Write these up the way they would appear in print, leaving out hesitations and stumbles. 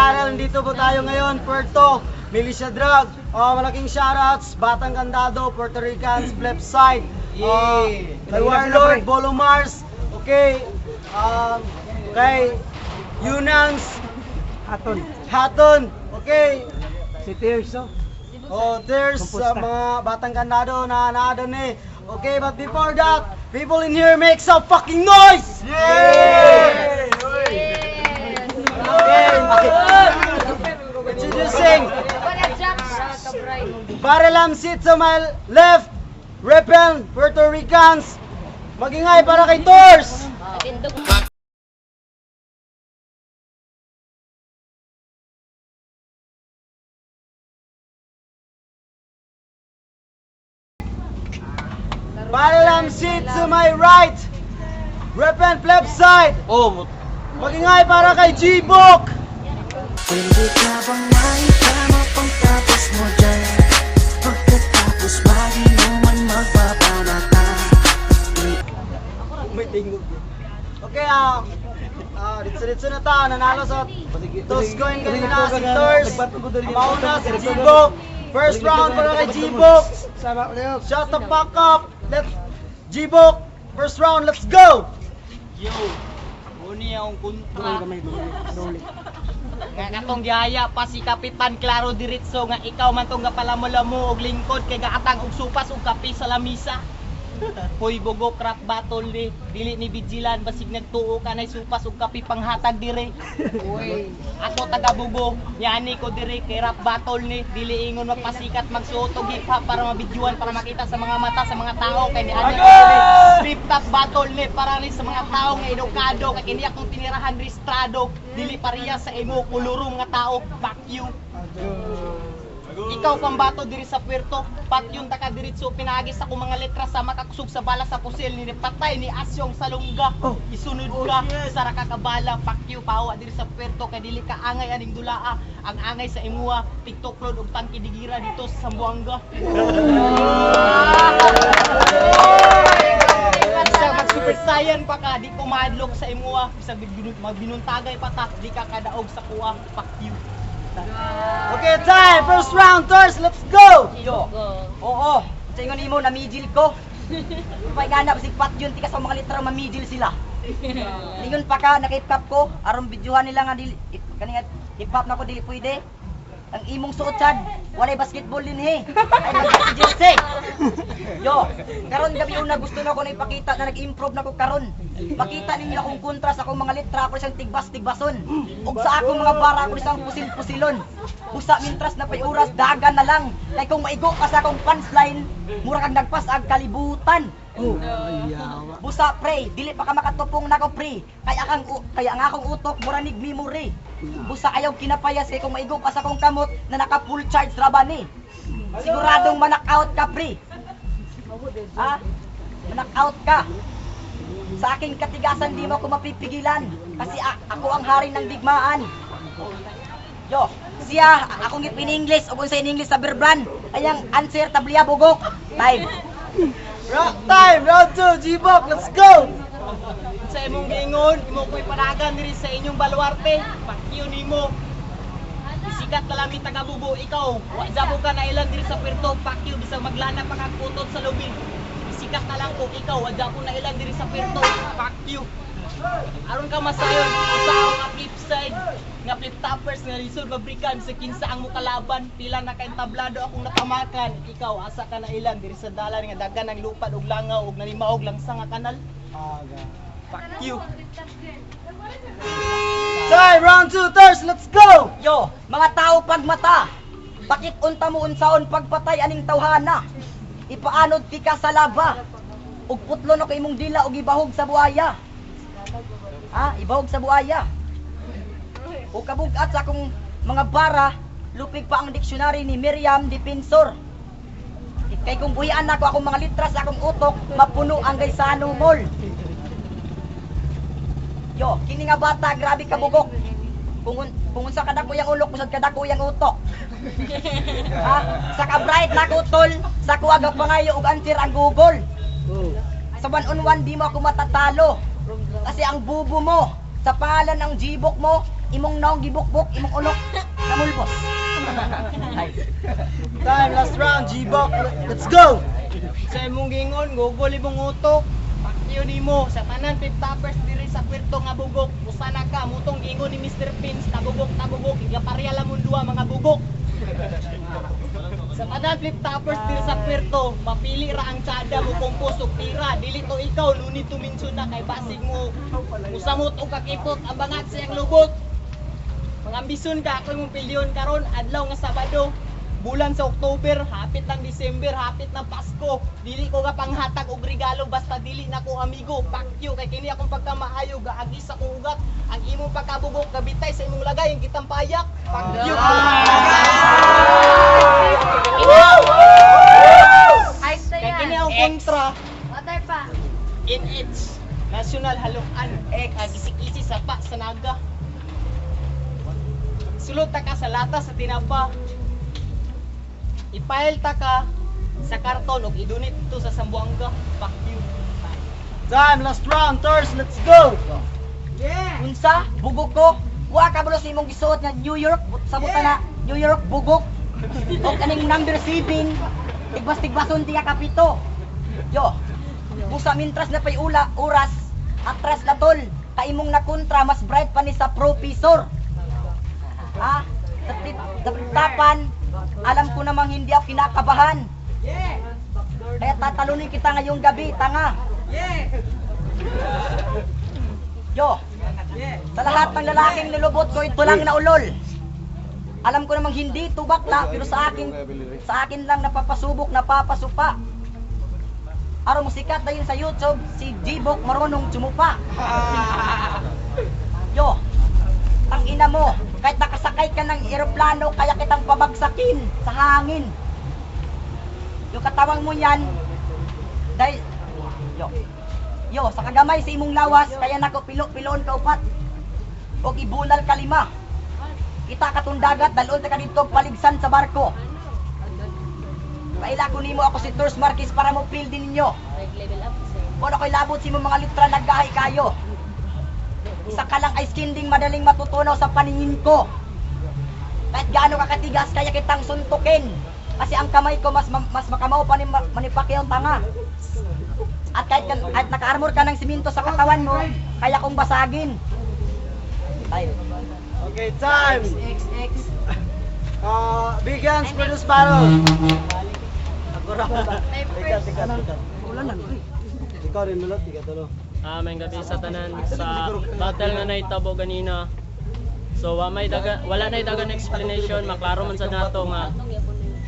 channel, nandito po tayo ngayon, Puerto Militia Drug. Malaking shoutouts, Batang Candado, Puerto Ricans, Flip Side, kay Warlord, Bolo Mars, okay, kay Yunans, Haton, okay. Si Tears, no? There's mga Batang Candado na naadon eh. Okay, but before that, people in here make some fucking noise! Yeah! Okay, introducing Barelam sit to my left, Repen, Puerto Ricans. Magingay para kay Tors! Barelam sit to my right, Repen, left side. Magingay para kay G-Book! Pwede ka bang maitama pang tapos mo dyan? Pagkatapos lagi naman magpapanata. May tingog. Okay, ditso na ta, nanalo sa Toss Coin kanina si Tors. Mauna si G-Book. First round para kay G-Book. Shut the fuck up. Let's G-Book. First round, let's go. Yo, uni akong kuntra. Nga katong gihaya pa si Kapitan Claro Diritso nga ikaw man tong gapalamu-lamu og lingkod kay gaatang og supas og kape sa lamisa. Hoy bugok rap battle ni dili ni Vigilan basig nagtuo ka nay supas og kape panghatag dire. Oy, ako taga Bugo, yani ko dire kay rap battle ni dili ingon magpasikat magsuot og hip hop para mabidyoan para makita sa mga mata sa mga tao kay ni ano strip top battle ni para ni sa mga tao nga edukado kay kini akong tinirahan restrado dili pareha sa imo kulurong nga tao. Fuck you. Ikaw pambato diri sa Puerto, patyon taka diritso pinagis ako mga letra sa makakusog sa bala sa pusil ni patay ni Asyong sa lungga. Isunod ka sa rakakabala, pakyo pawa diri sa Puerto kay dili ka angay aning dulaa. Ang angay sa imuha, TikTok road ug tangki digira dito sa Sambuanga. Bisag mag super saiyan pa ka, di ko madlok sa imuha. Bisag magbinuntagay pa ta, di ka kadaog sa kuha. Fuck you. Okay, time. First round, Tors, let's go. Yo. Oo. Sa ingon imo namijil ko. Pay nga na si patyon tika sa mga litra mamijil sila. Lingon pa ka nakip-cap ko aron bidyuhan nila nga dili kani nga hip-hop na ko dili pwede. Ang imong suot sad, walay basketball din he. Ay mag-jersey. Yo, karon gabi una gusto na ko na ipakita na nag-improve na ko karon. Makita ninyo akong kontra sa akong mga litra ako isang tigbas-tigbason. Ug sa akong mga bara ako isang pusil-pusilon. Usa mintras na pay oras dagan na lang. Kay kung maigo ka sa akong punchline, mura kang nagpasag kalibutan. Busa pre, dili pa ka makatupong nako pre. Kaya ang akong utok mura nig memory. Busa ayaw kinapayas kay kung maigo ka sa akong kamot na naka full charge rabani. Siguradong manak-out ka pre. Ha? Manak-out ka. Sa aking katigasan di mo ako mapipigilan kasi ako ang hari ng digmaan. Yo, siya akong gipin English o kung sa English sa Berbrand. Ayang answer tabliya bugok. Time. Time, round 2, G-Book, let's go. Sa imong giingon, imo ko'y panagan diri sa inyong baluarte. Pakyo nimo. Isikat na lang taga Bubo, ikaw. Wa jabo ka na ilan diri sa Puerto, pakyo bisag maglana pa kag putot sa lubig. Isikat na lang ko ikaw, wa jabo na ilan diri sa Puerto, pakyo. Aron ka masayon sa nga flip side, nga flip toppers nga lisod mabrikan sa kinsa ang mukalaban, pila na kay tablado akong natamakan. Ikaw asa ka na ilan diri sa dalan nga daghan ang lupad ug langaw ug nanimaog lang sa nga kanal. Fuck you. Time, round 2, Tors, let's go. Yo, mga tao pagmata. Bakit unta mo unsaon pagpatay aning tawhana? Ipaanod ti ka sa laba. Ug putlo no kay imong dila ug ibahog sa buaya. Ha, ibahog sa buaya. O kabugat sa akong mga bara, lupig pa ang diksyonary ni Miriam Defensor. Kay kung buhian nako akong mga litra sa akong utok, mapuno ang Gaisano Mall. Yo, kini nga bata, grabe ka bugok. Kung unsa kadako yang ulok, kusad kadako yang utok. Ha? Sa ka-bright na kutol, sa kuwaga pangayo ug answer ang Google. Sa one-on-one di mo ako matatalo. Kasi ang bubo mo, sa pangalan ng G-Book mo, imong naong gibukbok, imong ulok, namulbos. Ay. Time, last round, G-Bok. Let's go! Sa imong gingon, gugol imong utok. Pakyo nimo sa tanan piptapers diri sa kwarto nga bugok. Usa na ka mutong gingon ni Mr. Pins, tabugok, igaparya lamon duha mga bugok. Sa tanan flip-toppers diri sa kwarto, mapili ra ang tsada mo kung pusok tira. Dili to ikaw, luni to mention na kay basig mo. Musamot o kakipot, ang bangat siyang lubot. Mangambisyon ka, ako yung pilyon karon adlaw nga Sabado. Bulan sa October, hapit ng December, hapit ng Pasko. Dili ko ka panghatag og regalo basta dili na ko amigo. Pakyo kay kini akong pagkamaayo gaagi sa kong ugat. Ang imong pagkabugok gabitay sa imong lagay ang kitang payak. Pakyo. Ayos na Kay yan. kini ang kontra Water pa. in its national haluan ek agisik-isi sa pa sa naga. Sulod ta ka sa lata sa tinapa. Ipail ta ka sa karton ug idunit ito sa Sambuanga. Fuck you. Time, last round, Thurs. Let's go! Unsa? Bugok ko? Wa ka bro sa imong gisuot nga New York, sabot na New York bugok. O kaning number 7, tigbas-tigbason tiya kapito. Yo. Busa mintras na pay oras, atras na tol. Ka imong nakontra mas bright pa ni sa professor. Ha? Sa tapan, alam ko namang hindi ako kinakabahan. Kaya tatalunin kita ngayong gabi, tanga. Yo, sa lahat ng lalaking nilubot ko, ito lang na ulol. Alam ko namang hindi ito bakla, pero sa akin lang napapasubok, napapasupa. Araw mo sikat na yun sa YouTube, si G-Bok marunong tsumupa. Yo, ang ina mo, kahit nakasakay ka ng eroplano, kaya kitang pabagsakin sa hangin. Yung katawang mo yan, dahil, yo, sa kagamay sa imong lawas, kaya nako pilo-piloon ka upat. O ibunal ka 5. Kita katong dagat, dalon ta ka dito paligsan sa barko. Paila ko nimo ako si Tours Marquez para mo feel din ninyo. Kung ako'y labot si mo mga litra naggahay kayo. Isa ka lang ice kinding madaling matutunaw sa paningin ko. Kahit gaano ka katigas, kaya kitang suntukin. Kasi ang kamay ko mas makamaw pa ni Pacquiao tanga. At kahit naka-armor ka ng siminto sa katawan mo, kaya kong basagin. Ay. Okay, time! XX. Big hands for this battle! Agora. Tikat. Ikaw rin mulot, tikat ulo. May gabi sa tanan sa battle nga naitabo ganina. So wala na dagan explanation, maklaro man sa nato nga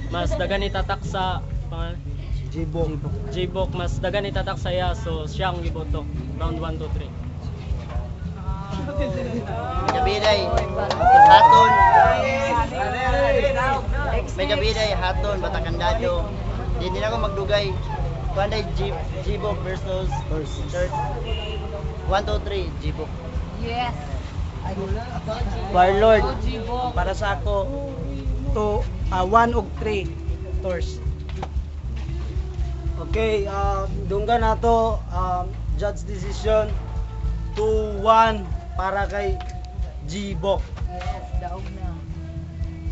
mas dagan itatak sa G-Bok. J-Bok, mas dagan itatak sa iya, so siyang giboto round 1 to 3. Gabiday. Haton. May gabiday haton batakandado. Hindi na ako magdugay. Panday G-Bok versus Church. 1 2 3 G-Bok. Yes. Warlord, para sa ako, 1 ug 3 Tours. Okay, dungga na to, judge decision 2-1 para kay G-Bok. Yes, daog na.